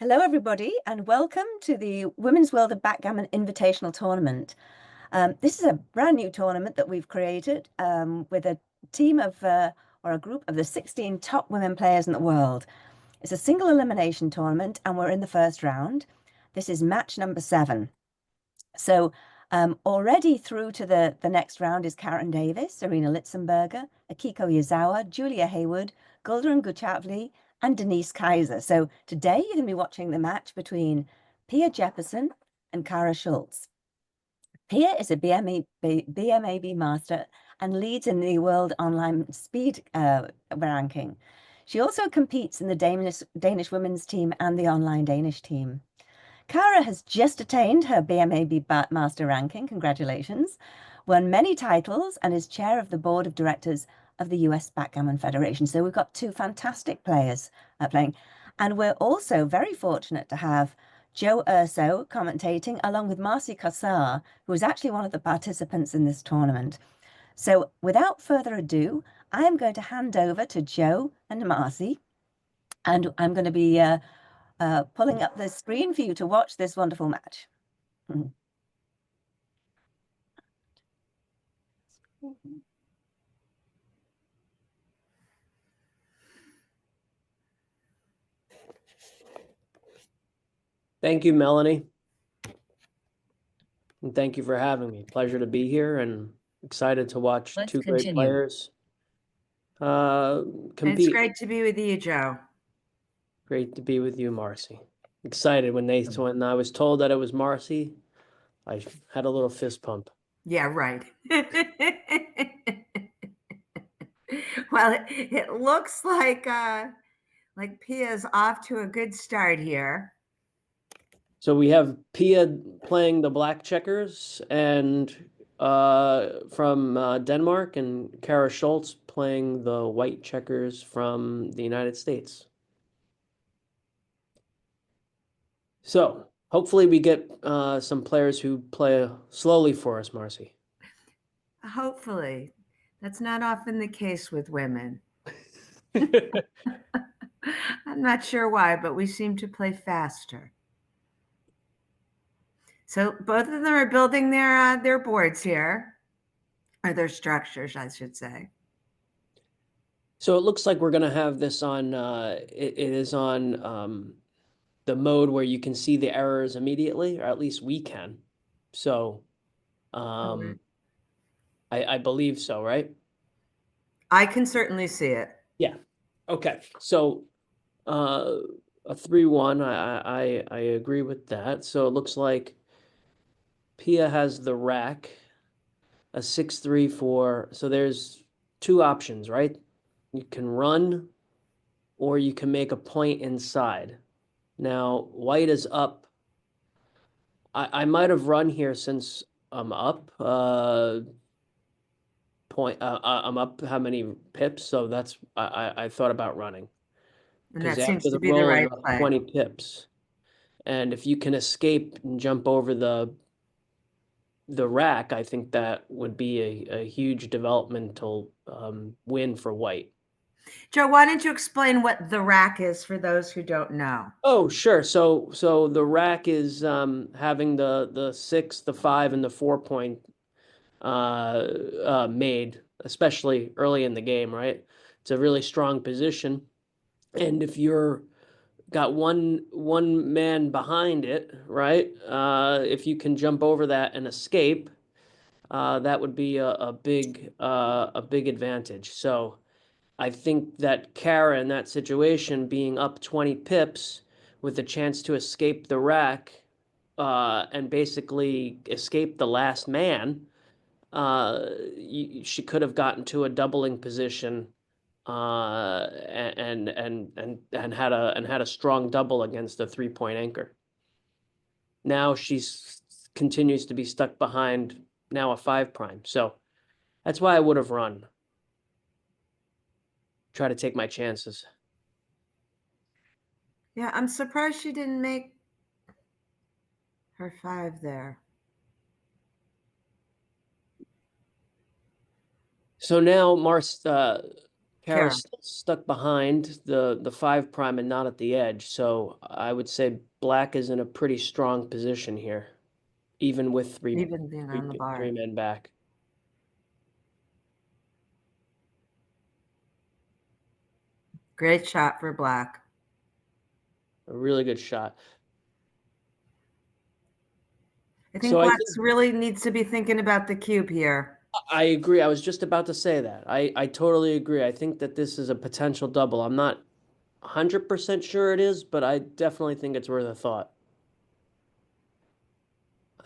Hello, everybody, and welcome to the Women's World of Backgammon Invitational Tournament. This is a brand new tournament that we've created with a team of, or a group of the 16 top women players in the world. It's a single elimination tournament, and we're in the first round. This is match number 7. So already through to the next round is Karen Davis, Serena Litzenberger, Akiko Yazawa, Julia Hayward, Gulden Gucciavli, and Denise Kaiser. So today you're going to be watching the match between Pia Jeppesen and Kara Schultz. Pia is a BMAB master and leads in the World Online Speed ranking. She also competes in the Danish women's team and the online Danish team. Kara has just attained her BMAB master ranking, congratulations, won many titles, and is chair of the board of directors of the US Backgammon Federation. So we've got two fantastic players playing. And we're also very fortunate to have Joe Urso commentating along with Marcy Kossar, who is actually one of the participants in this tournament. So without further ado, I am going to hand over to Joe and Marcy, and I'm going to be pulling up the screen for you to watch this wonderful match. Thank you, Melanie. And thank you for having me. Pleasure to be here and excited to watch two great players compete. It's great to be with you, Joe. Great to be with you, Marcy. Excited when I was told that it was Marcy, I had a little fist pump. Yeah, right. Well, it looks like Pia's off to a good start here. So we have Pia playing the black checkers and from Denmark, and Kara Schultz playing the white checkers from the United States. So hopefully we get some players who play slowly for us, Marcy. Hopefully. That's not often the case with women. I'm not sure why, but we seem to play faster. So both of them are building their boards here, or their structures, I should say. So it looks like we're going to have this on, it is on the mode where you can see the errors immediately, or at least we can. So I believe so, right? I can certainly see it. Yeah. Okay. So a 3-1, I agree with that. So it looks like Pia has the rack, a 6-3-4. So there's two options, right? You can run or you can make a point inside. Now, white is up. I might have run here since I'm up. I'm up how many pips? So that's I thought about running. And that seems to be the right play. 20 pips. And if you can escape and jump over the rack, I think that would be a huge developmental win for white. Joe, why don't you explain what the rack is for those who don't know? Oh, sure. So the rack is having the 6, the 5, and the 4 point made, especially early in the game, right? It's a really strong position, and if you're got one man behind it, right? If you can jump over that and escape, that would be a big advantage. So I think that Kara in that situation, being up 20 pips with a chance to escape the rack and basically escape the last man, she could have gotten to a doubling position and had a strong double against a 3-point anchor. Now she's continues to be stuck behind now a 5 prime. So that's why I would have run. Try to take my chances. Yeah, I'm surprised she didn't make her 5 there. So now Kara's still stuck behind the 5 prime and not at the edge, so I would say black is in a pretty strong position here, even with Even being on the bar. 3 men back. Great shot for black. A really good shot. I think black really needs to be thinking about the cube here. I agree. I was just about to say that. I totally agree. I think that this is a potential double. I'm not 100% sure it is, but I definitely think it's worth a thought.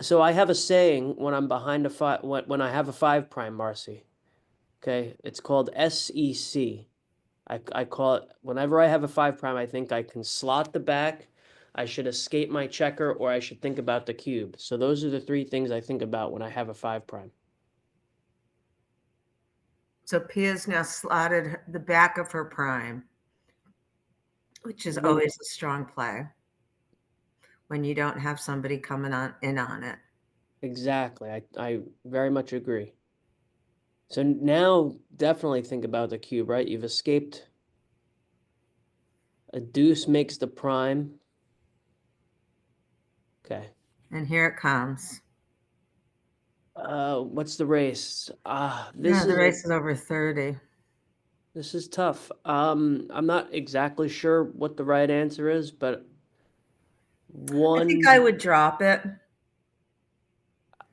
So I have a saying when I'm behind a 5, when I have a 5 prime, Marcy. Okay, it's called SEC. I call it, whenever I have a 5 prime, I think I can slot the back, I should escape my checker, or I should think about the cube. So those are the 3 things I think about when I have a 5 prime. So Pia's now slotted the back of her prime, which is always a strong play when you don't have somebody coming in on it. Exactly. I very much agree. So now definitely think about the cube, right? You've escaped. A deuce makes the prime. Okay. And here it comes. What's the race? The race is over 30. This is tough. I'm not exactly sure what the right answer is, but I think I would drop it.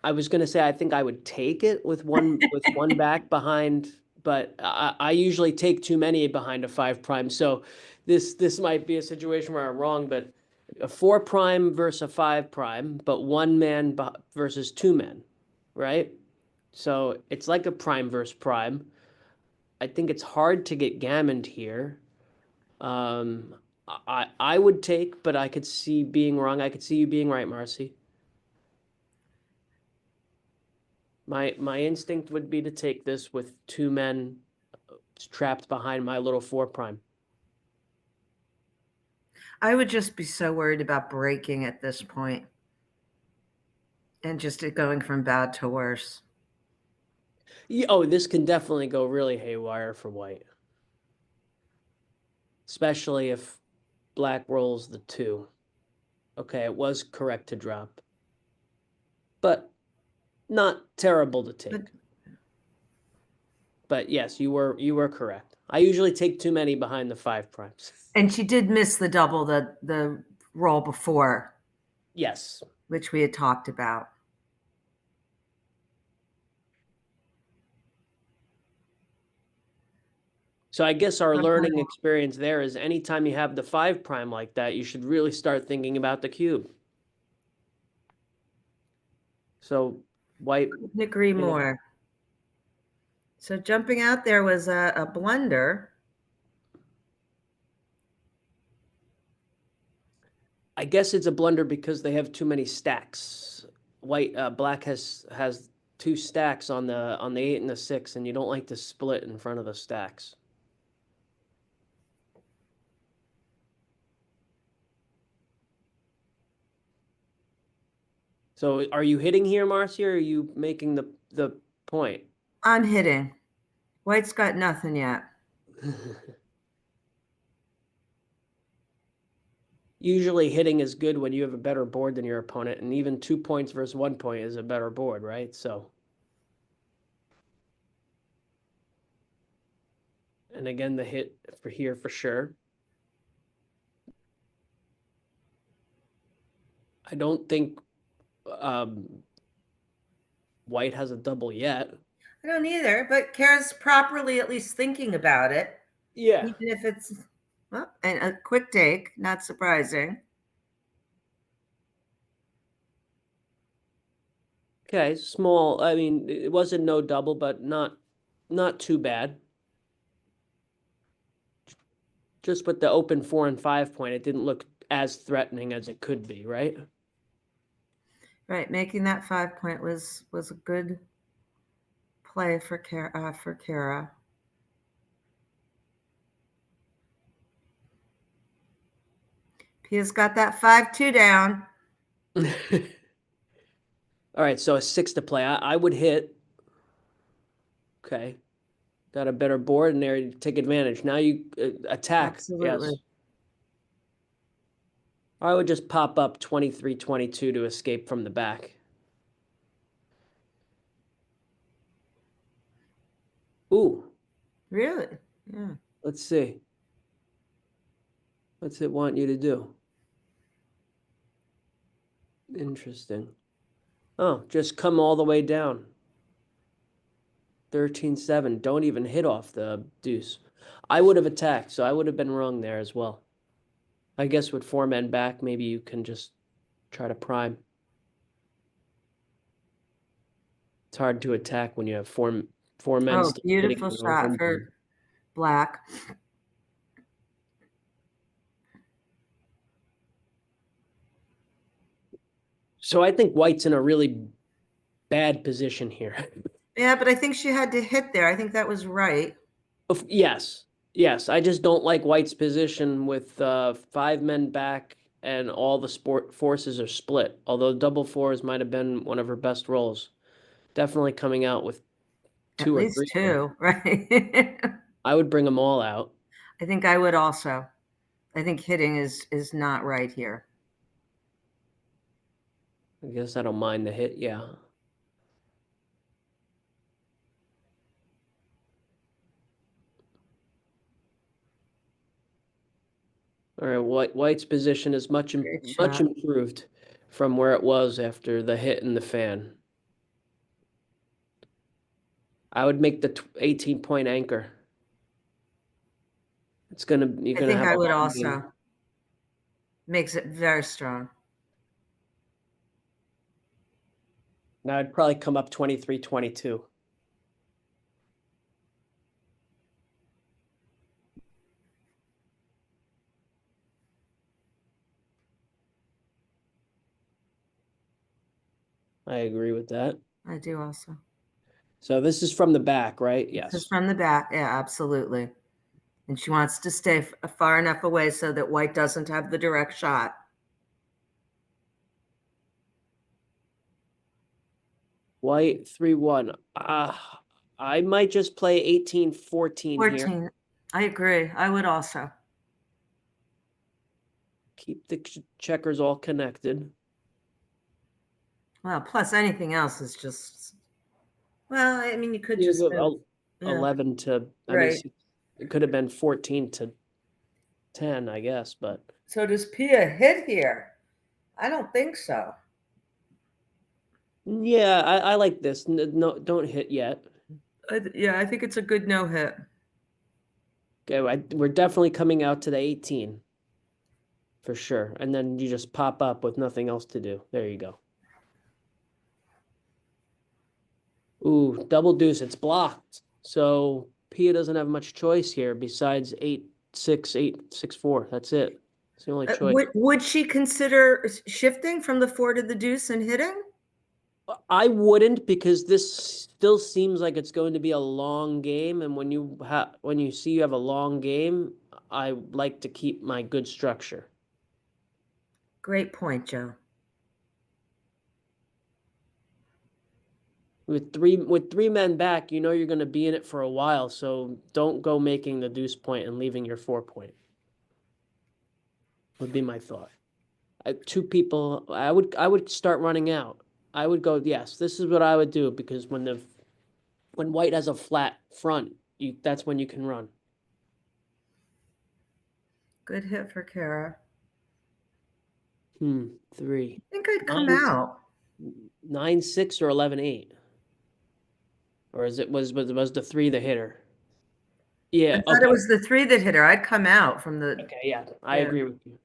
I was going to say I think I would take it with one back behind, but I usually take too many behind a 5 prime. So this might be a situation where I'm wrong, but a 4 prime versus a 5 prime, but 1 man versus 2 men, right? So it's like a prime versus prime. I think it's hard to get gammoned here. I would take, but I could see being wrong. I could see you being right, Marcy. My instinct would be to take this with 2 men trapped behind my little 4 prime. I would just be so worried about breaking at this point and just it going from bad to worse. Oh, this can definitely go really haywire for white. Especially if black rolls the 2. Okay, it was correct to drop. But not terrible to take. But yes, you were correct. I usually take too many behind the 5 primes. And she did miss the double, the roll before. Yes. Which we had talked about. So I guess our learning experience there is anytime you have the 5 prime like that, you should really start thinking about the cube. So white. Couldn't agree more. So jumping out there was a blunder. I guess it's a blunder because they have too many stacks. Black has 2 stacks on the 8 and the 6, and you don't like to split in front of the stacks. So are you hitting here, Marcy, or are you making the point? I'm hitting. White's got nothing yet. Usually hitting is good when you have a better board than your opponent, and even 2 points versus 1 point is a better board, right? So. And again, the hit for here for sure. I don't think white has a double yet. I don't either, but Kara's properly at least thinking about it. Yeah. Even if it's, well, and a quick take, not surprising. Okay, small. I mean, it wasn't no double, but not too bad. Just with the open 4 and 5 point, it didn't look as threatening as it could be, right? Right, making that 5 point was a good play for Kara. Pia's got that 5-2 down. All right, so a 6 to play. I would hit. Okay. got a better board and there to take advantage. Now you attack. Absolutely. Yes. I would just pop up 23-22 to escape from the back. Ooh. Really? Yeah. Let's see. What's it want you to do? Interesting. Oh, just come all the way down. 13-7. Don't even hit off the deuce. I would have attacked, so I would have been wrong there as well. I guess with 4 men back, maybe you can just try to prime. It's hard to attack when you have four men Oh, still sitting beautiful in their own shot home for board. black. So I think white's in a really bad position here. Yeah, but I think she had to hit there. I think that was right. Yes. Yes. I just don't like white's position with 5 men back and all the sport forces are split. Although double fours might have been one of her best rolls. Definitely coming out with 2 At or least 3 of them. 2, right? I would bring them all out. I think I would also. I think hitting is not right here. I guess I don't mind the hit. Yeah. All right, white's position is much Great much shot. improved from where it was after the hit and the fan. I would make the 18-point anchor. It's you're I gonna think have I a would long also. game. Makes it very strong. Now I'd probably come up 23-22. I agree with that. I do also. So this is from the back, right? This is Yes. from the back. Yeah, absolutely. And she wants to stay far enough away so that white doesn't have the direct shot. White 3-1. I might just play 18-14 here. 14. I agree. I would also. Keep the checkers all connected. Well, plus anything else is just, well, I mean, you could just move. Yeah. 11 to, I Right. mean, it could have been 14-10, I guess, but So does Pia hit here? I don't think so. yeah, I like this. No, don't hit yet. Yeah, I think it's a good no hit. Okay, we're definitely coming out to the 18 for sure. And then you just pop up with nothing else to do. There you go. Ooh, double deuce. It's blocked. So Pia doesn't have much choice here besides 8-6, 8-6-4. That's it. It's the only choice. Would she consider shifting from the 4 to the deuce and hitting? I wouldn't, because this still seems like it's going to be a long game, and when you see you have a long game, I like to keep my good structure. Great point, Joe. With three men back, you know you're going to be in it for a while, so don't go making the deuce point and leaving your 4 point. Would be my thought. 2 people, I would start running out. I would go, yes, this is what I would do, because when white has a flat front, that's when you can run. Good hit for Kara. 3. I think I'd come out. 9-6 or 11-8, or was the 3 the hitter? Yeah, I thought okay. it was the 3 that hit her. I'd come out from the. Okay, yeah, I agree with you.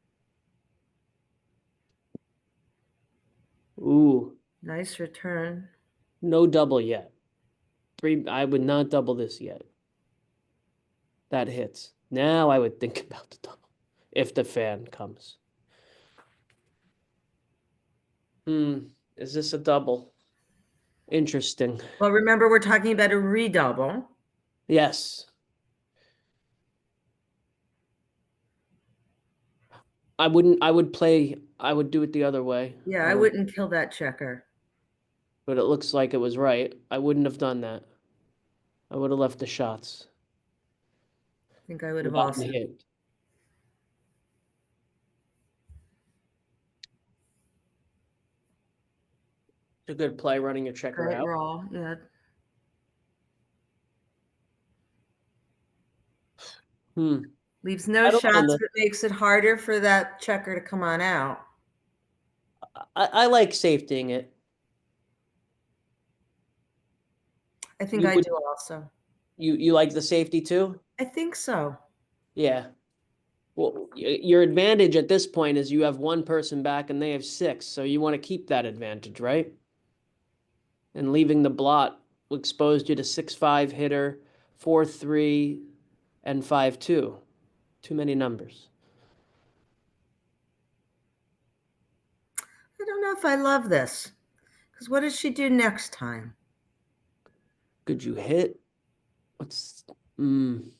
Ooh, Nice return. no double yet. 3. I would not double this yet. That hits. Now I would think about the double if the fan comes. Is this a double? Interesting. Well, remember, we're talking about a redouble. Yes. I would do it the other way. Yeah, I wouldn't kill that checker. But it looks like it was right. I wouldn't have done that. I would have left the shots. I think I would have Gotten also. hit. It's a good play running a checker Great out. roll. Yeah. Leaves no I don't mind shots, this. but makes it harder for that checker to come on out. I like safetying it. I think You I would do also. you like the safety too? I think so. Yeah. Well, your advantage at this point is you have one person back and they have 6, so you want to keep that advantage, right? And leaving the blot exposed you to 6-5 hitter, 4-3, and 5-2. Too many numbers. I don't know if I love this. Because what does she do next time? Could you hit? I'm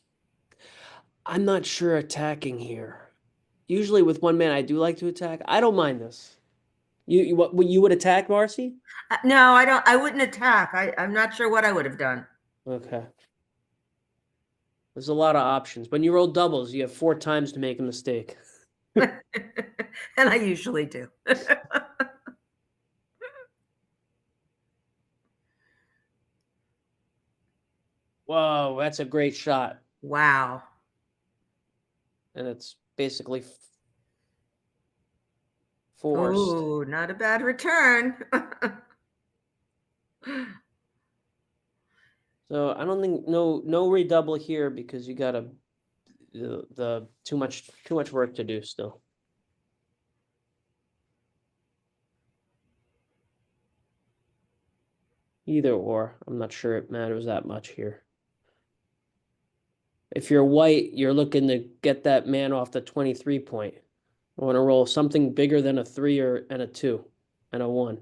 not sure attacking here. Usually with one man, I do like to attack. I don't mind this. You would attack, Marcy? No, I don't. I wouldn't attack. I'm not sure what I would have done. Okay. There's a lot of options. When you roll doubles, you have 4 times to make a mistake. And I usually do. Whoa, that's a great shot. Wow. And it's basically forced. Ooh, not a bad return. So I don't think no redouble here because you got the too much work to do still. Either or, I'm not sure it matters that much here. If you're white, you're looking to get that man off the 23 point. I want to roll something bigger than a 3 and a 2 and a 1.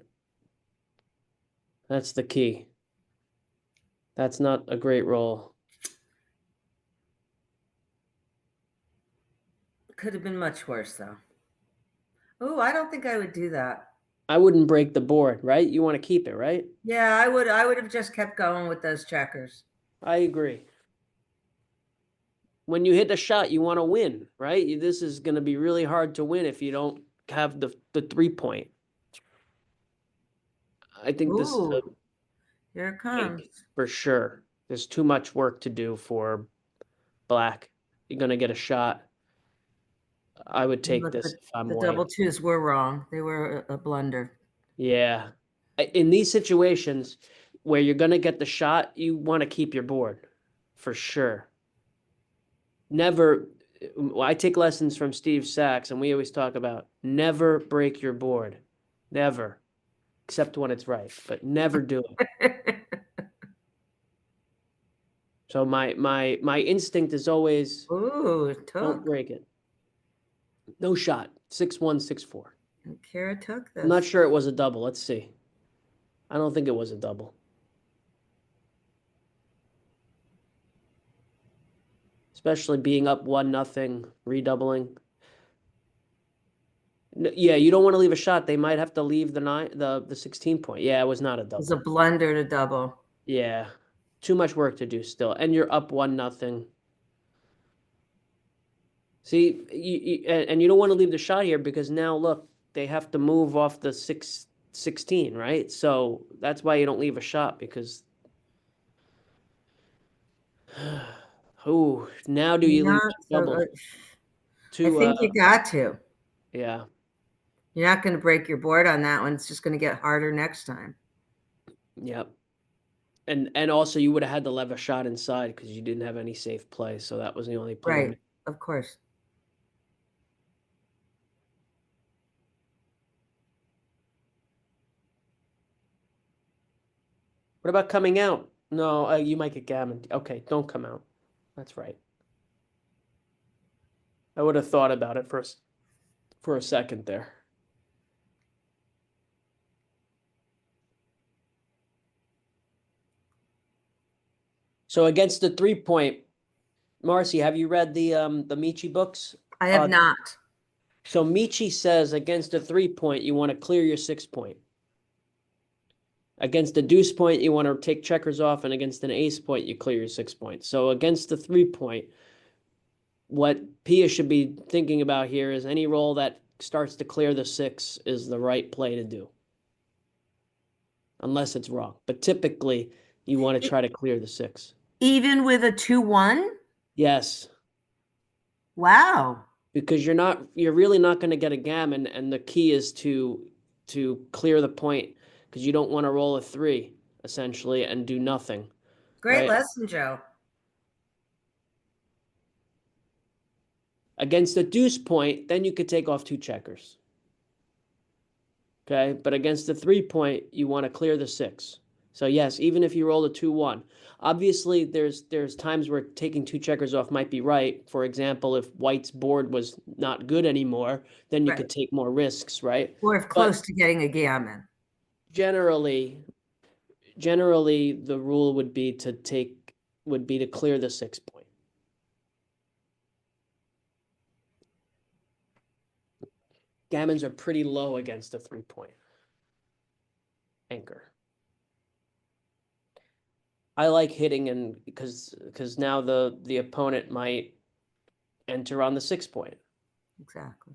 That's the key. That's not a great roll. Could have been much worse, though. Oh, I don't think I would do that. I wouldn't break the board, right? You want to keep it, right? Yeah, I would. I would have just kept going with those checkers. I agree. When you hit a shot, you want to win, right? This is going to be really hard to win if you don't have the 3 point. I think this is a here it comes. for sure. There's too much work to do for black. You're going to get a shot. I would take this if I'm The white. double twos were wrong. They were a blunder. Yeah. In these situations where you're going to get the shot, you want to keep your board for sure. Never, I take lessons from Steve Sachs, and we always talk about never break your board. Never. Except when it's right, but never do it. So my instinct is always don't break it. No shot. 6-1, 6-4. And Kara took this. I'm not sure it was a double. Let's see. I don't think it was a double. Especially being up 1-0, redoubling. Yeah, you don't want to leave a shot. They might have to leave the 16 point. Yeah, it was not a double. It was a blunder to double. Yeah. Too much work to do still. And you're up 1-0. See, and you don't want to leave the shot here because now look, they have to move off the 16, right? So that's why you don't leave a shot because oh, now do you leave double? I think you got to. Yeah. You're not going to break your board on that one. It's just going to get harder next time. Yep. And also you would have had to leave a shot inside because you didn't have any safe play, so that was the only play. Right, of course. What about coming out? No, you might get gammoned. Okay, don't come out. That's right. I would have thought about it for a second there. So against the 3 point, Marcy, have you read the Michi books? I have not. So Michi says against a 3 point, you want to clear your 6 point. Against a deuce point, you want to take checkers off, and against an ace point, you clear your 6 points. So against the 3 point, what Pia should be thinking about here is any roll that starts to clear the 6 is the right play to do. Unless it's wrong. But typically, you want to try to clear the 6. Even with a 2-1? Yes. Wow. Because you're really not going to get a gammon, and the key is to clear the point, because you don't want to roll a 3 essentially and do nothing. Great lesson, Joe. Against a deuce point, then you could take off 2 checkers. Okay, but against the 3 point, you want to clear the 6. So yes, even if you roll a 2-1, obviously there's times where taking 2 checkers off might be right. For example, if white's board was not good anymore, then you could take more risks, right? Or if close to getting a gammon. Generally, the rule would be to clear the 6 point. Gammons are pretty low against a 3 point anchor. I like hitting, and because now the opponent might enter on the 6 point. Exactly.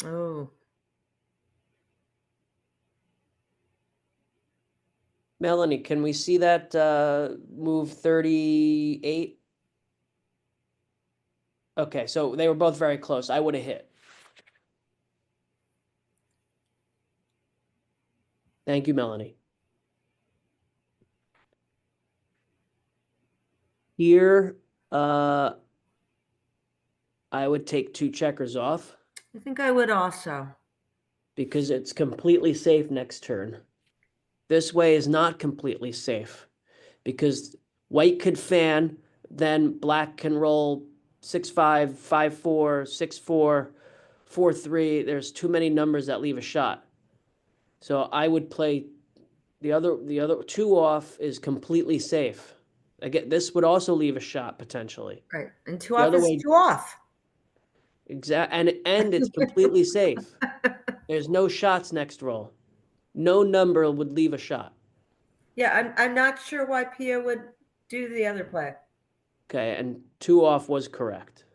Oh. Melanie, can we see that move 38? Okay, so they were both very close. I would have hit. Thank you, Melanie. Here, I would take 2 checkers off. I think I would also. Because it's completely safe next turn. This way is not completely safe, because white could fan, then black can roll 6-5, 5-4, 6-4, 4-3. There's too many numbers that leave a shot. So I would play the other 2 off is completely safe. Again, this would also leave a shot potentially. Right. And 2 off is 2 off. Exactly. And it's completely safe. There's no shots next roll. No number would leave a shot. Yeah, I'm not sure why Pia would do the other play. Okay, and 2 off was correct.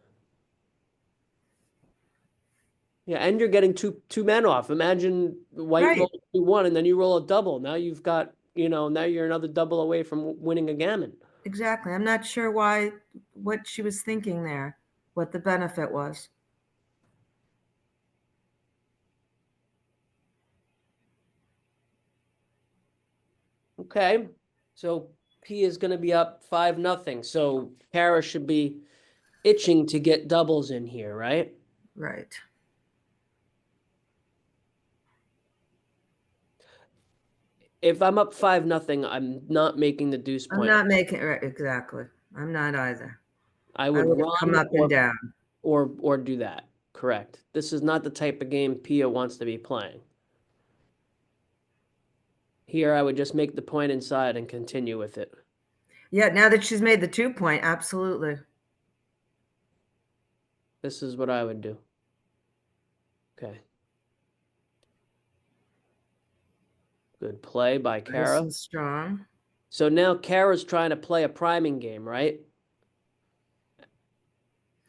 Yeah, and you're getting two men off. Imagine white roll 2-1, and then you roll a double. Now you've got, now you're another double away from winning a gammon. Exactly. I'm not sure what she was thinking there, what the benefit was. Okay, so P is going to be up 5-0. So Kara should be itching to get doubles in here, right? Right. If I'm up 5-0, I'm not making the deuce point. I'm not making it right. Exactly. I'm not either. I would run come up and down. Or do that. Correct. This is not the type of game Pia wants to be playing. Here, I would just make the point inside and continue with it. Yeah, now that she's made the 2 point, absolutely. This is what I would do. Okay. Good play by Kara. Nice and strong. So now Kara's trying to play a priming game, right?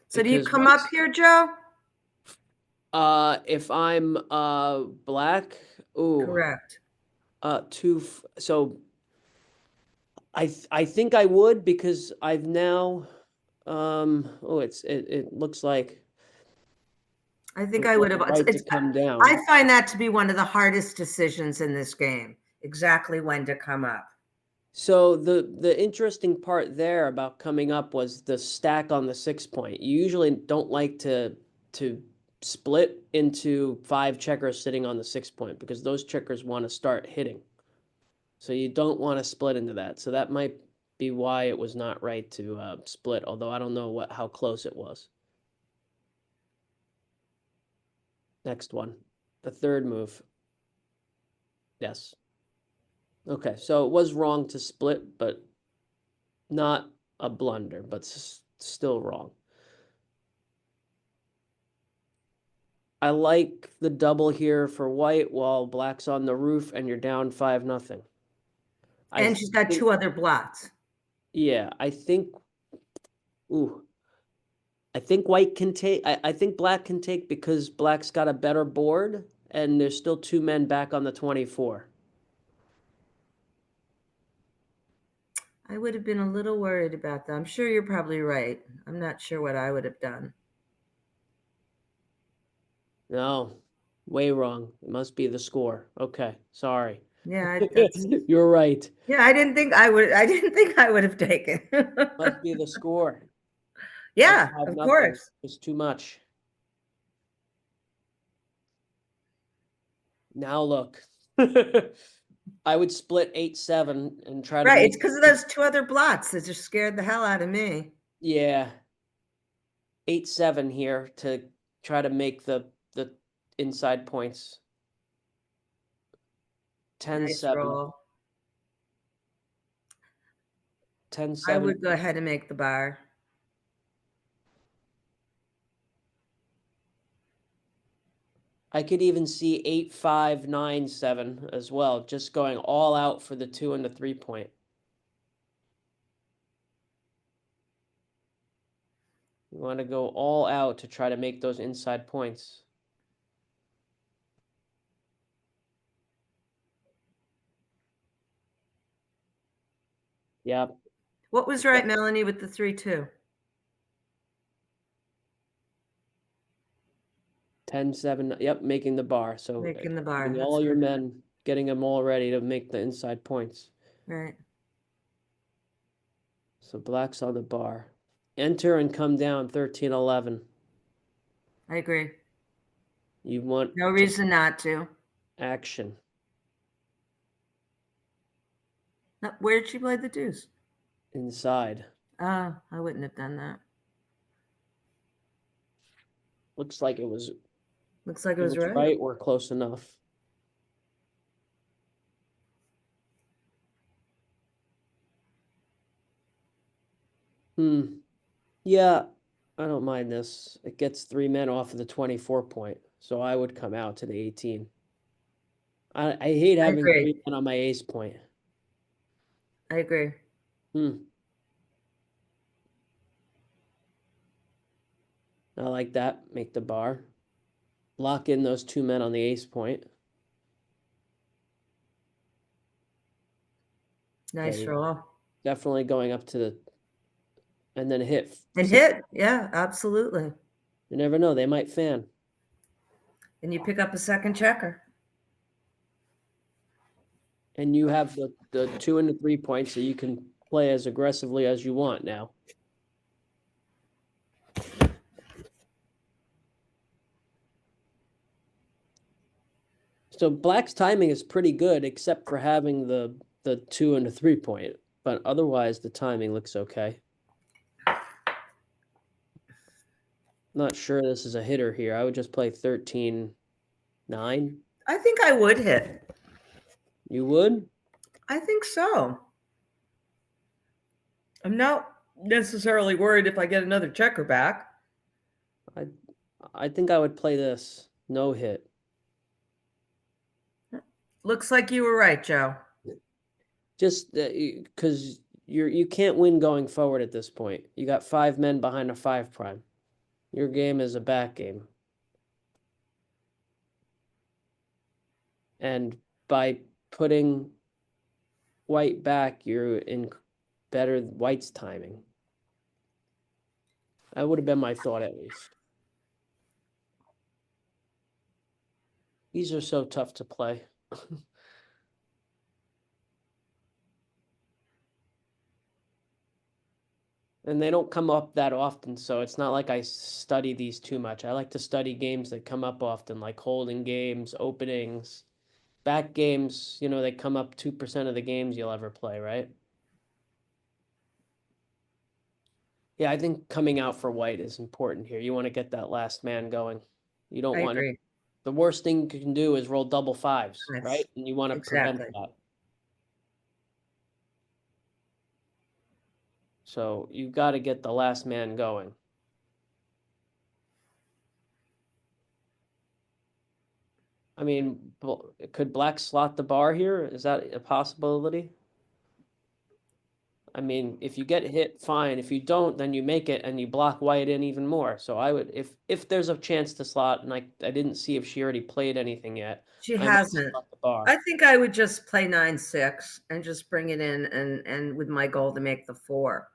So do you come up here, Joe? If I'm black, ooh. Correct. So I think I would, because I've now it looks like I think I would have to come down. I find that to be one of the hardest decisions in this game, exactly when to come up. So the interesting part there about coming up was the stack on the 6 point. You usually don't like to split into 5 checkers sitting on the 6 point, because those checkers want to start hitting. So you don't want to split into that. So that might be why it was not right to split, although I don't know how close it was. Next one, the third move. Yes. Okay, so it was wrong to split, but not a blunder, but still wrong. I like the double here for white while black's on the roof and you're down 5-0. And she's got 2 other blots. Yeah, I think white can take, I think black can take because black's got a better board and there's still 2 men back on the 24. I would have been a little worried about that. I'm sure you're probably right. I'm not sure what I would have done. No, way wrong. It must be the score. Okay, sorry. Yeah, You're right. yeah, I didn't think I would have taken. Must be the score. Yeah, That of 5-0 course. is too much. Now look. I would split 8-7 and try to Right, make it's because of those 2 other blots that just scared the hell out of me. Yeah. 8-7 here to try to make the inside points. 10-7. Nice roll. 10-7. I would go ahead and make the bar. I could even see 8-5, 9-7 as well, just going all out for the 2 and the 3 point. You want to go all out to try to make those inside points. Yep. What was right, Melanie, with the 3-2? 10-7. Yep, making the bar. So Making the bar. all your men, getting them all ready to make the inside points. Right. So black's on the bar. Enter and come down 13-11. I agree. You want No reason not to. action. Now, where did she play the deuce? Inside. I wouldn't have done that. Looks like it was right. right or close enough. Yeah, I don't mind this. It gets 3 men off of the 24 point, so I would come out to the 18. I hate having agree. 3 men on my ace point. I agree. I like that. Make the bar. Lock in those 2 men on the ace point. Nice Okay. roll. Definitely going up to the, and then hit. And hit. Yeah, absolutely. You never know. They might fan. And you pick up a second checker. And you have the 2 and the 3 points, so you can play as aggressively as you want now. So black's timing is pretty good, except for having the 2 and the 3 point. But otherwise, the timing looks okay. Not sure this is a hitter here. I would just play 13-9. I think I would hit. You would? I think so. I'm not necessarily worried if I get another checker back. I think I would play this. No hit. Looks like you were right, Joe. Just because you can't win going forward at this point. You got 5 men behind a 5 prime. Your game is a back game. And by putting white back, you're in better white's timing. That would have been my thought at least. These are so tough to play. And they don't come up that often, so it's not like I study these too much. I like to study games that come up often, like holding games, openings, back games. You know, they come up 2% of the games you'll ever play, right? Yeah, I think coming out for white is important here. You want to get that last man going. You don't want to. The worst thing you can do is roll double 5s, right? And you want to prevent that. So you've got to get the last man going. I mean, could black slot the bar here? Is that a possibility? I mean, if you get hit, fine. If you don't, then you make it and you block white in even more. So I would, if there's a chance to slot, and I didn't see if she already played anything yet. She I might hasn't. slot the bar. I think I would just play 9-6 and just bring it in and with my goal to make the 4.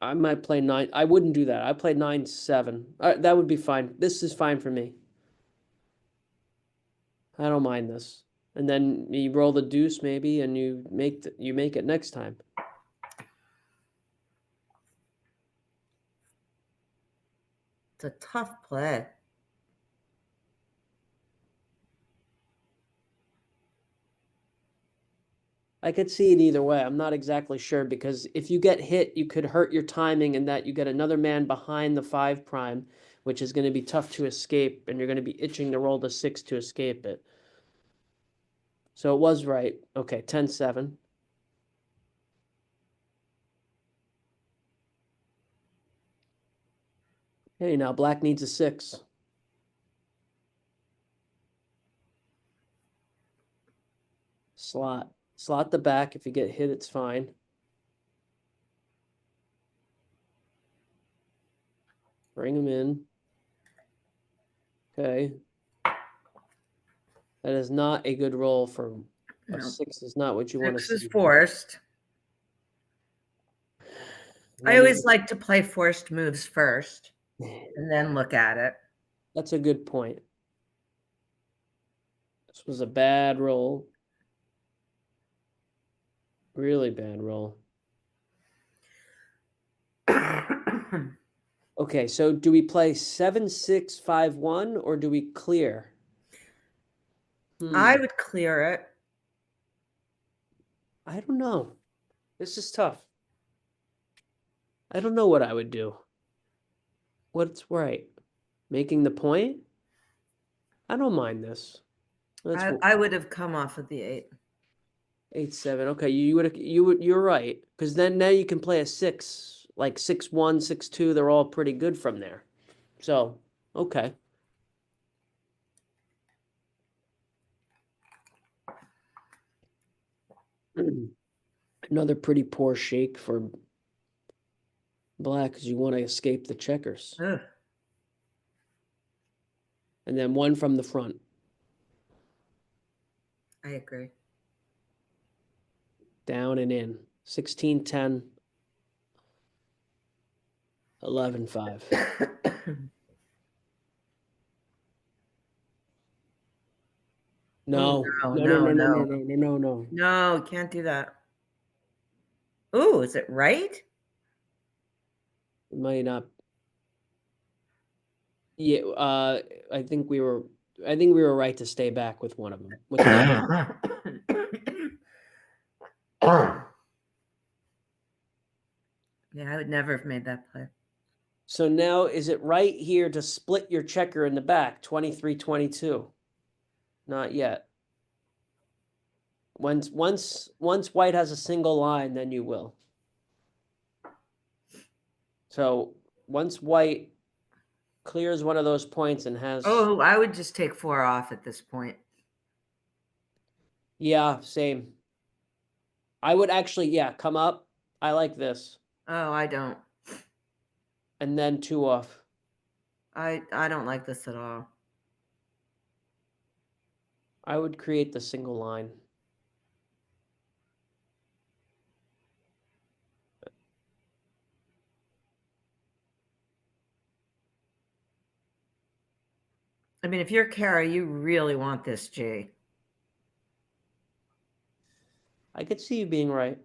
I might play 9. I wouldn't do that. I play 9-7. That would be fine. This is fine for me. I don't mind this. And then you roll the deuce maybe, and you make it next time. It's a tough play. I could see it either way. I'm not exactly sure because if you get hit, you could hurt your timing and that you get another man behind the 5 prime, which is going to be tough to escape, and you're going to be itching to roll the 6 to escape it. So it was right. Okay, 10-7. Hey, now black needs a 6. Slot. Slot the back. If you get hit, it's fine. Bring him in. Okay. That is not a good roll for a No. 6 is not what you want to 6 see. is forced. I always like to play forced moves first and then look at it. That's a good point. This was a bad roll. Really bad roll. Okay, so do we play 7-6-5-1 or do we clear? I would clear it. I don't know. This is tough. I don't know what I would do. What's right? Making the point? I don't mind this. I would have come off of the 8. 8-7. Okay, you're right. Because then now you can play a 6, like 6-1, 6-2. They're all pretty good from there. So, okay. Another pretty poor shake for black because you want to escape the checkers. Ugh. And then one from the front. I agree. Down and in. 16-10. 11-5. No. No. No, can't do that. Oh, is it right? It might not. Yeah, I think we were right to stay back with one of them. Yeah, I would never have made that play. So now is it right here to split your checker in the back, 23-22? Not yet. Once white has a single line, then you will. So once white clears one of those points and has... Oh, I would just take 4 off at this point. Yeah, same. I would actually, yeah, come up. I like this. Oh, I don't. And then 2 off. I don't like this at all. I would create the single line. I mean, if you're Kara, you really want this G. I could see you being right.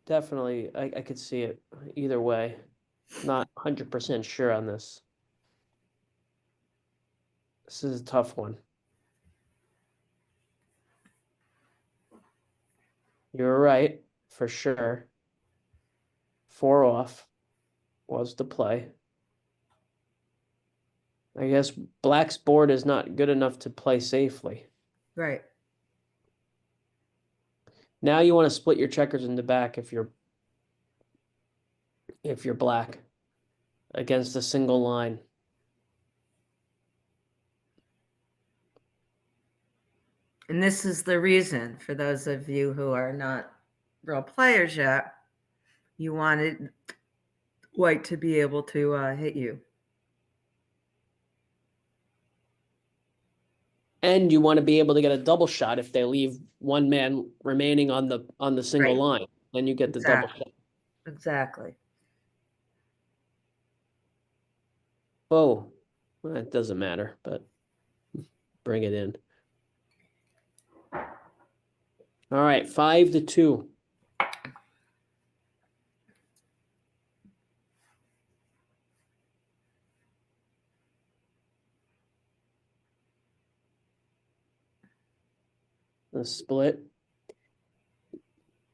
Definitely, I could see it either way. Not 100% sure on this. This is a tough one. You're right, for sure. 4 off was the play. I guess black's board is not good enough to play safely. Right. Now you want to split your checkers in the back if you're black against a single line. And this is the reason, for those of you who are not real players yet, you wanted white to be able to hit you. And you want to be able to get a double shot if they leave one man remaining on the single Right. line. Then you get the double Exactly. shot. Exactly. Oh, well, it doesn't matter, but bring it in. All right, 5-2. The split.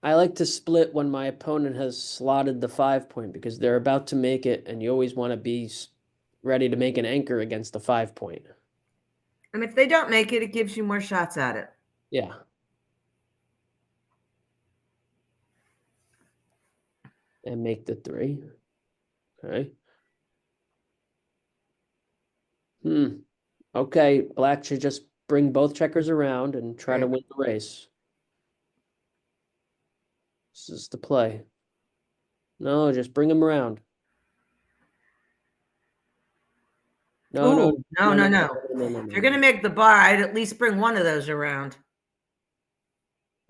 I like to split when my opponent has slotted the 5-point because they're about to make it, and you always want to be ready to make an anchor against the 5-point. And if they don't make it, it gives you more shots at it. Yeah. And make the 3. Okay. Okay, black should just bring both checkers around and try to Right. win the race. This is the play. No, just bring them around. No, no, Ooh, no. If you're going to make the bar, I'd at least bring one of those around.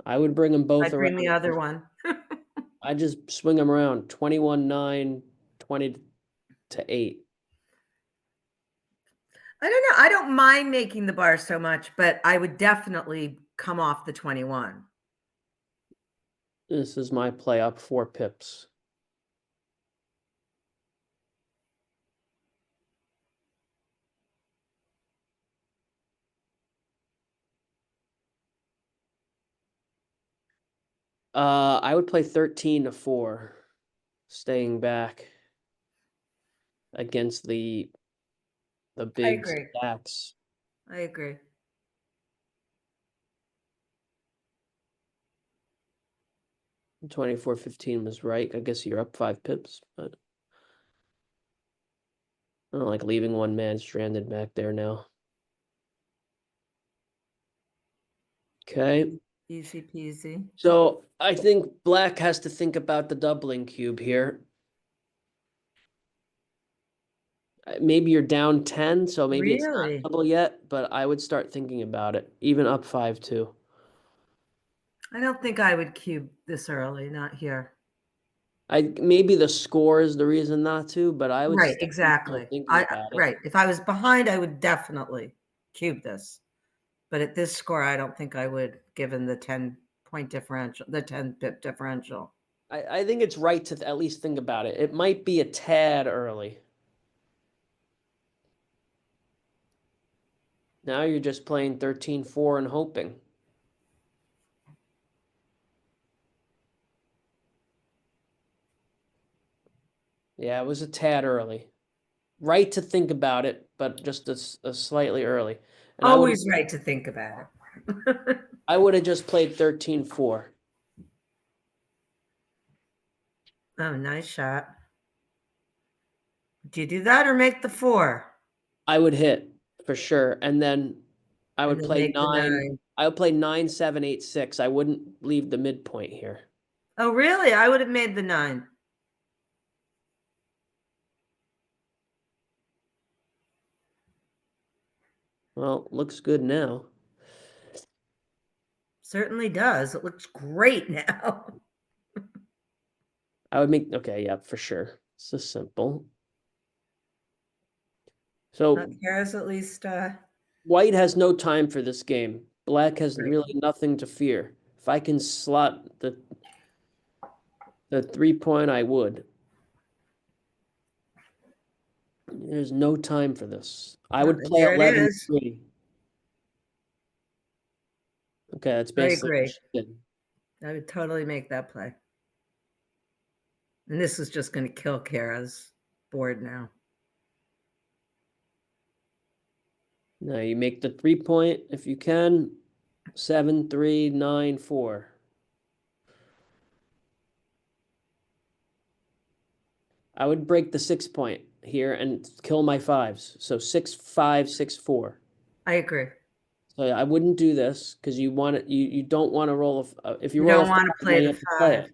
I would bring them both I'd around. bring the other one. I just swing them around 21-9, 20-8. I don't know. I don't mind making the bar so much, but I would definitely come off the 21. This is my play up 4 pips. I would play 13-4, staying back against the big agree. stacks. I agree. 24-15 was right. I guess you're up 5 pips, but I don't like leaving one man stranded back there now. Okay. Easy peasy. So I think black has to think about the doubling cube here. Maybe you're down 10, so maybe it's not Really? double yet, but I would start thinking about it, even up 5-2. I don't think I would cube this early, not here. Maybe the score is the reason not to, but I would Right, still exactly. start thinking about it. Right. If I was behind, I would definitely cube this. But at this score, I don't think I would, given the 10-point differential, the 10-pip differential. I think it's right to at least think about it. It might be a tad early. Now you're just playing 13-4 and hoping. Yeah, it was a tad early. Right to think about it, but just a slightly early. And Always right to think about it. I would have just played 13-4. Oh, nice shot. Do you do that or make the 4? I would hit for sure. And then I would then play make the 9. I would play 9, 7, 8, 6. I wouldn't leave the midpoint here. Oh, really? I would have made the 9. Well, looks good now. Certainly does. It looks great now. I would make, okay, yeah, for sure. It's just simple. So Kara's at least white has no time for this game. Black has Right. really nothing to fear. If I can slot the 3-point, I would. There's no time for this. I would play There it 11-3. Okay, that's I basically what agree. she did. I would totally make that play. And this is just going to kill Kara's board now. Now you make the 3-point if you can. 7, 3, 9, 4. I would break the 6-point here and kill my 5s. So 6, 5, 6, 4. I agree. So I wouldn't do this because you want it. You don't want to roll if you You roll don't a want 5, to now play you the have to play 5. it.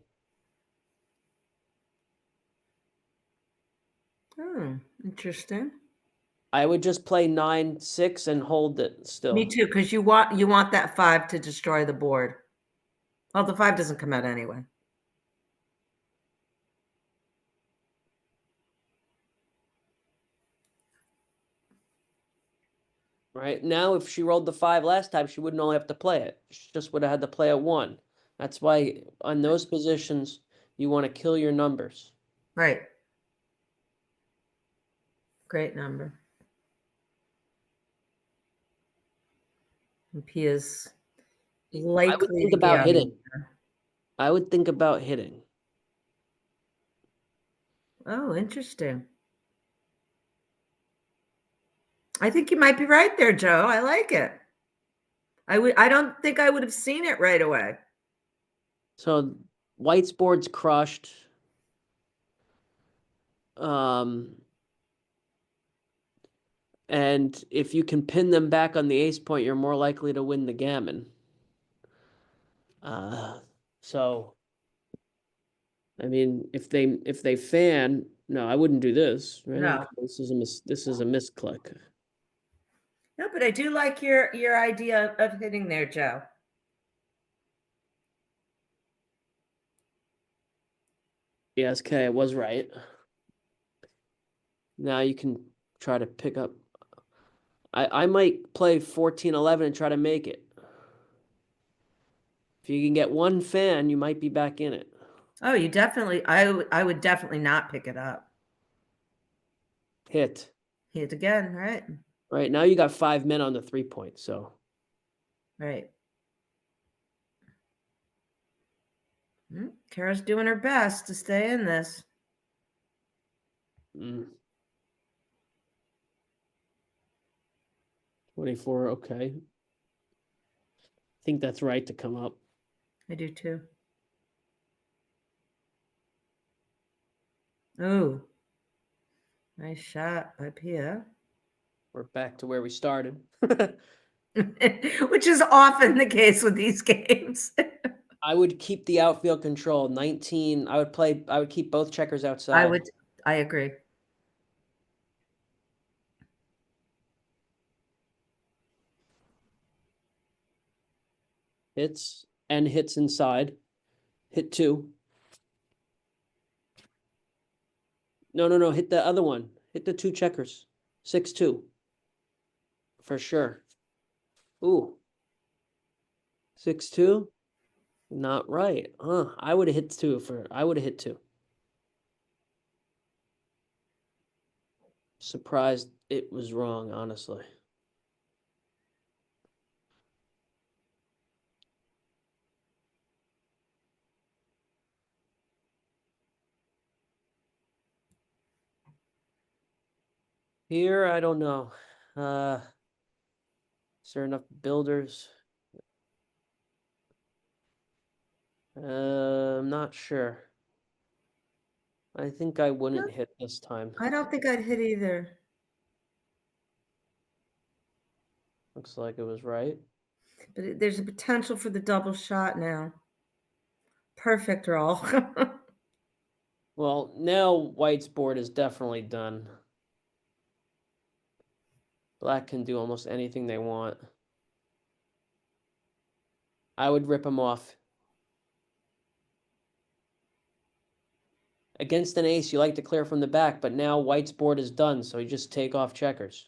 Interesting. I would just play 9, 6 and hold it still. Me too, because you want that 5 to destroy the board. Well, the 5 doesn't come out anyway. Right now, if she rolled the 5 last time, she wouldn't only have to play it. She just would have had to play a 1. That's why on those positions you want to kill your numbers. Right. Great number. And Pia's I would likely think to be about out of hitting. there. I would think about hitting. Oh, interesting. I think you might be right there, Joe. I like it. I don't think I would have seen it right away. So White's board's crushed. And if you can pin them back on the ace point, you're more likely to win the gammon. So I mean, if they fan, no, I wouldn't do this. Right? No. This is a misclick. No, but I do like your idea of hitting there, Joe. Yes, okay, I was right. Now you can try to pick up. I might play 14, 11 and try to make it. If you can get one fan, you might be back in it. Oh, you definitely. I would definitely not pick it up. Hit. Hit again, right? Right, now you got 5 men on the 3-point, so. Right. Kara's doing her best to stay in this. 24, okay. I think that's right to come up. I do too. Oh, nice shot by Pia. We're back to where we started. Which is often the case with these games. I would keep the outfield control. 19. I would keep both checkers outside. I agree. Hits and hits inside. Hit 2. No. Hit the other one. Hit the 2 checkers. 6-2. For sure. Ooh. 6-2. Not right. I would have hit 2 I would have hit 2. Surprised it was wrong, honestly. Here, I don't know. Is there enough builders? I'm not sure. I think I wouldn't hit this time. I don't think I'd hit either. Looks like it was right. But there's a potential for the double shot now. Perfect roll. Well, now White's board is definitely done. Black can do almost anything they want. I would rip him off. Against an ace, you like to clear from the back, but now White's board is done, so you just take off checkers.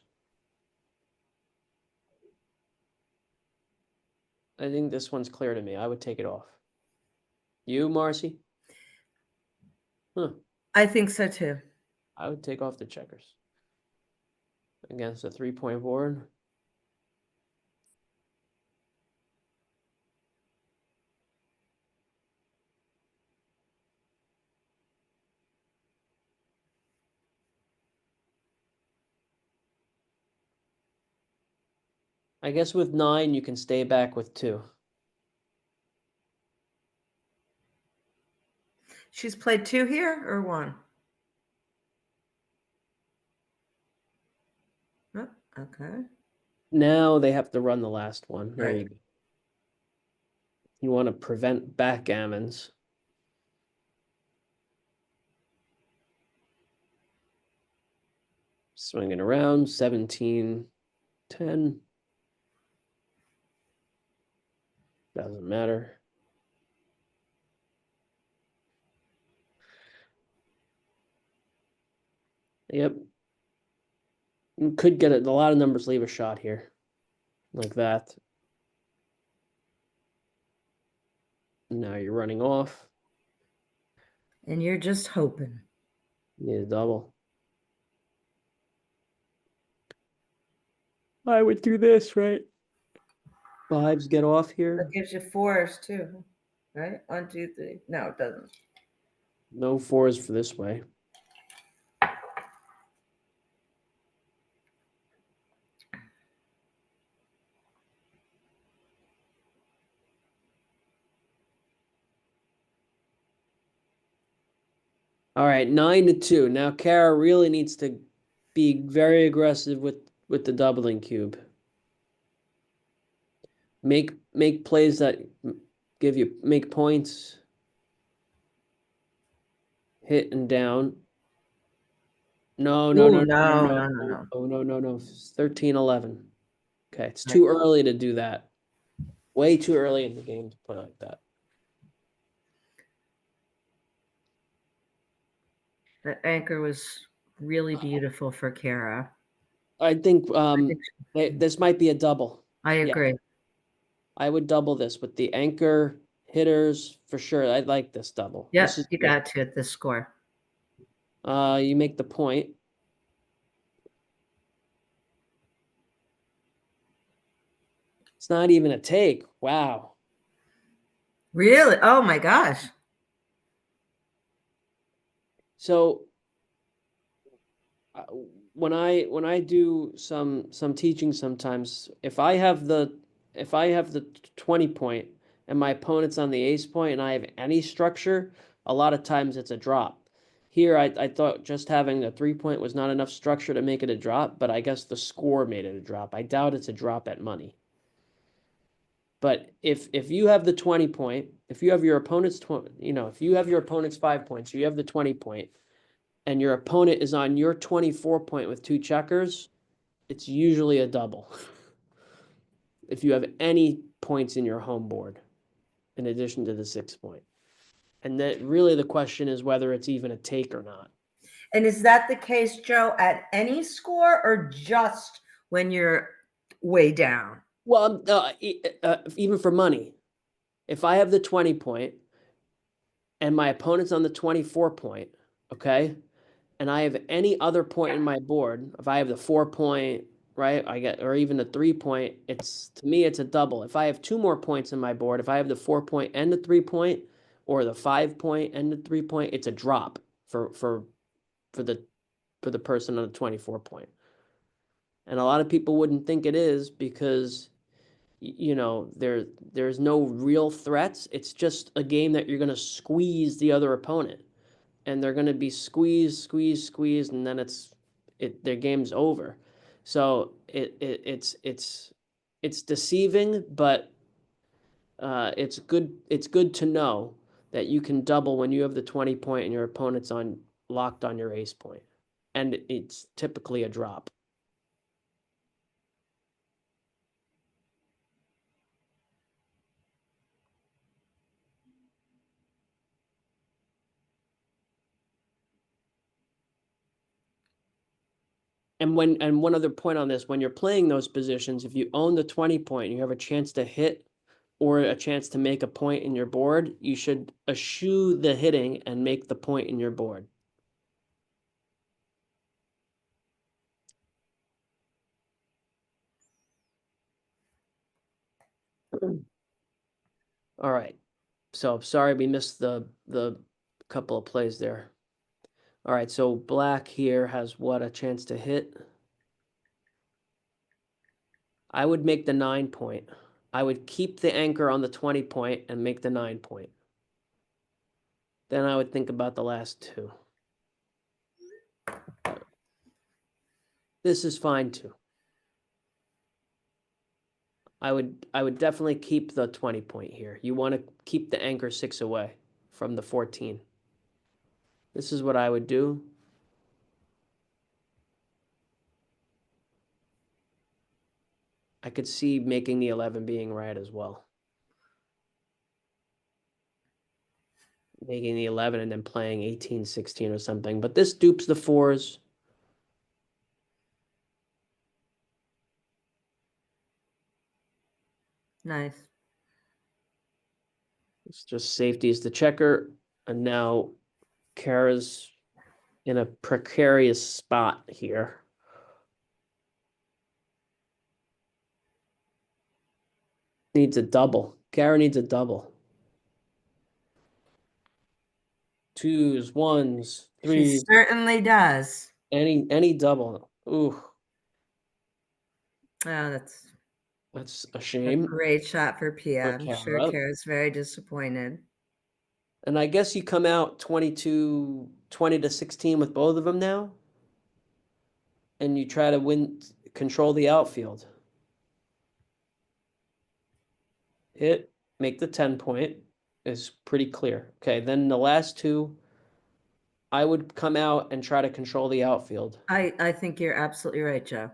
I think this one's clear to me. I would take it off. You, Marcy? I think so too. I would take off the checkers. Against a 3-point board. I guess with 9, you can stay back with 2. She's played 2 here or 1? Oh, okay. Now they have to run the last one. There Right. you go. You want to prevent backgammons. Swinging around, 17, 10. Doesn't matter. Yep. You could get it. A lot of numbers leave a shot here. Like that. Now you're running off. And you're just hoping. Need a double. I would do this, right? 5s get off here. That gives you 4s too, right? 1, 2, 3. No, it doesn't. No 4s for this way. All right, 9-2. Now Kara really needs to be very aggressive with the doubling cube. Make plays that make points. Hit and down. No. Ooh, no. 13-11. Okay, it's too early to do that. Way too early in the game to play like that. That anchor was really beautiful for Kara. I think this might be a double. I agree. Yeah. I would double this with the anchor hitters for sure. I'd like this double. Yes, This is you good. got to at this score. You make the point. It's not even a take. Wow. Really? Oh my gosh. So when I do some teaching sometimes, if I have the 20 point and my opponent's on the ace point and I have any structure, a lot of times it's a drop. Here I thought just having the 3 point was not enough structure to make it a drop, but I guess the score made it a drop. I doubt it's a drop at money. But if you have the 20 point, if you have your opponent's if you have your opponent's 5 points, you have the 20 point, and your opponent is on your 24 point with 2 checkers, it's usually a double. If you have any points in your home board, in addition to the 6 point. And that really the question is whether it's even a take or not. And is that the case, Joe, at any score or just when you're way down? Well, even for money, if I have the 20 point and my opponent's on the 24 point, okay, and I have any other point in my board, if I have the 4 point, right, or even the 3 point, to me, it's a double. If I have 2 more points in my board, if I have the 4 point and the 3 point, or the 5 point and the 3 point, it's a drop for the person on the 24 point. And a lot of people wouldn't think it is because there's no real threats. It's just a game that you're going to squeeze the other opponent, and they're going to be squeezed, and then their game's over. So it's deceiving, but it's good to know that you can double when you have the 20 point and your opponent's locked on your ace point, and it's typically a drop. And one other point on this, when you're playing those positions, if you own the 20 point and you have a chance to hit or a chance to make a point in your board, you should eschew the hitting and make the point in your board. All right. So sorry we missed the couple of plays there. All right, so black here has what, a chance to hit? I would make the 9 point. I would keep the anchor on the 20 point and make the 9 point. Then I would think about the last two. This is fine too. I would definitely keep the 20 point here. You want to keep the anchor 6 away from the 14. This is what I would do. I could see making the 11 being right as well. Making the 11 and then playing 18, 16 or something. But this dupes the 4s. Nice. It's just safety is the checker. And now Kara's in a precarious spot here. Needs a double. Kara needs a double. 2s, 1s, 3s. She certainly does. Any double. Ooh. Oh, That's a a shame. great shot for Pia. I'm sure Kara. Kara's very disappointed. And I guess you come out 20 to 16 with both of them now. And you try to control the outfield. Hit, make the 10 point is pretty clear. Okay, then the last two, I would come out and try to control the outfield. I think you're absolutely right, Joe.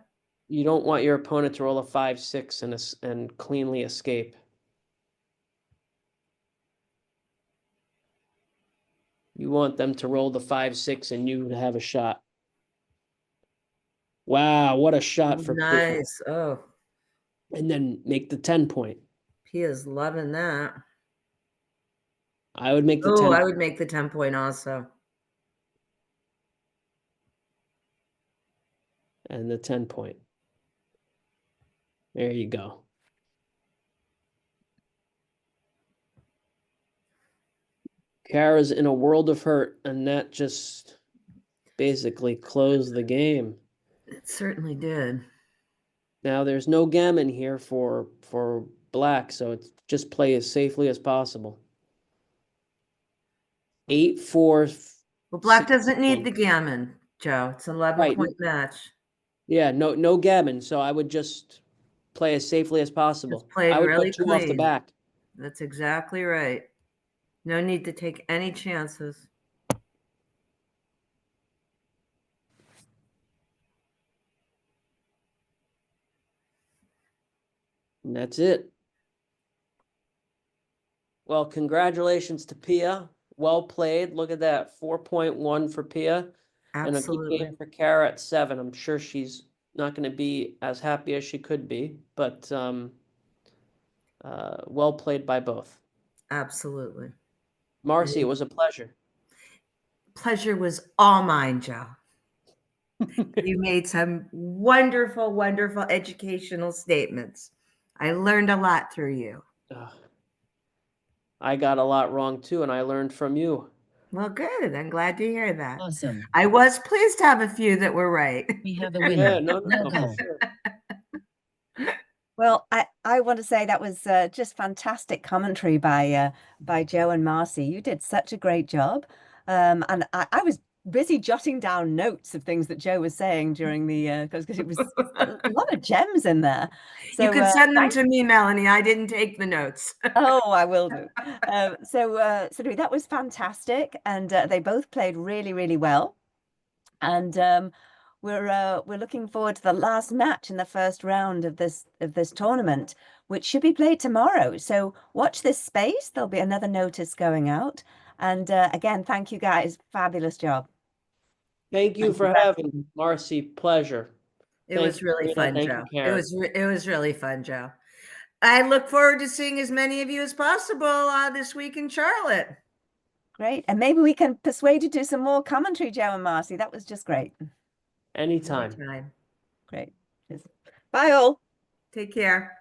You don't want your opponent to roll a 5-6 and cleanly escape. You want them to roll the 5-6 and you to have a shot. Wow, what a shot for Pia. Nice. Oh, And then make the 10 point. Pia's loving that. I would make the Oh, 10. I would make the 10 point also. And the 10 point. There you go. Kara's in a world of hurt, and that just basically closed the game. It certainly did. Now there's no gammon here for black, so it's just play as safely as possible. 8-4. Well, black doesn't need the gammon, Joe. It's an 11-point match. Yeah, no gammon, so I would just play as safely as possible. Just played I would really go 2 off the clean. back. That's exactly right. No need to take any chances. And that's it. Well, congratulations to Pia. Well played. Look at that. 4.1 for Pia. Absolutely. And a good game for Kara at 7. I'm sure she's not going to be as happy as she could be, but well played by both. Absolutely. Marcy, it was a pleasure. Pleasure was all mine, Joe. You made some wonderful, wonderful educational statements. I learned a lot through you. I got a lot wrong too, and I learned from you. Well, good. I'm glad to hear that. Awesome. I was pleased to have a few that were right. We have a winner. Yeah, no, Welcome. sure. Well, I want to say that was just fantastic commentary by Joe and Marcy. You did such a great job. And I was busy jotting down notes of things that Joe was saying during the because it was a lot of gems in there. So you can send them to me, Melanie. I didn't take the notes. Oh, I will do. So that was fantastic, and they both played really, really well. And we're looking forward to the last match in the first round of this tournament, which should be played tomorrow. So watch this space. There'll be another notice going out. And again, thank you guys. Fabulous job. Thank you for having me, Marcy. Pleasure. It was really fun, Joe. It was really fun, Joe. I look forward to seeing as many of you as possible this week in Charlotte. Great. And maybe we can persuade you to do some more commentary, Joe and Marcy. That was just great. Anytime. Anytime. Great. Bye all. Take care.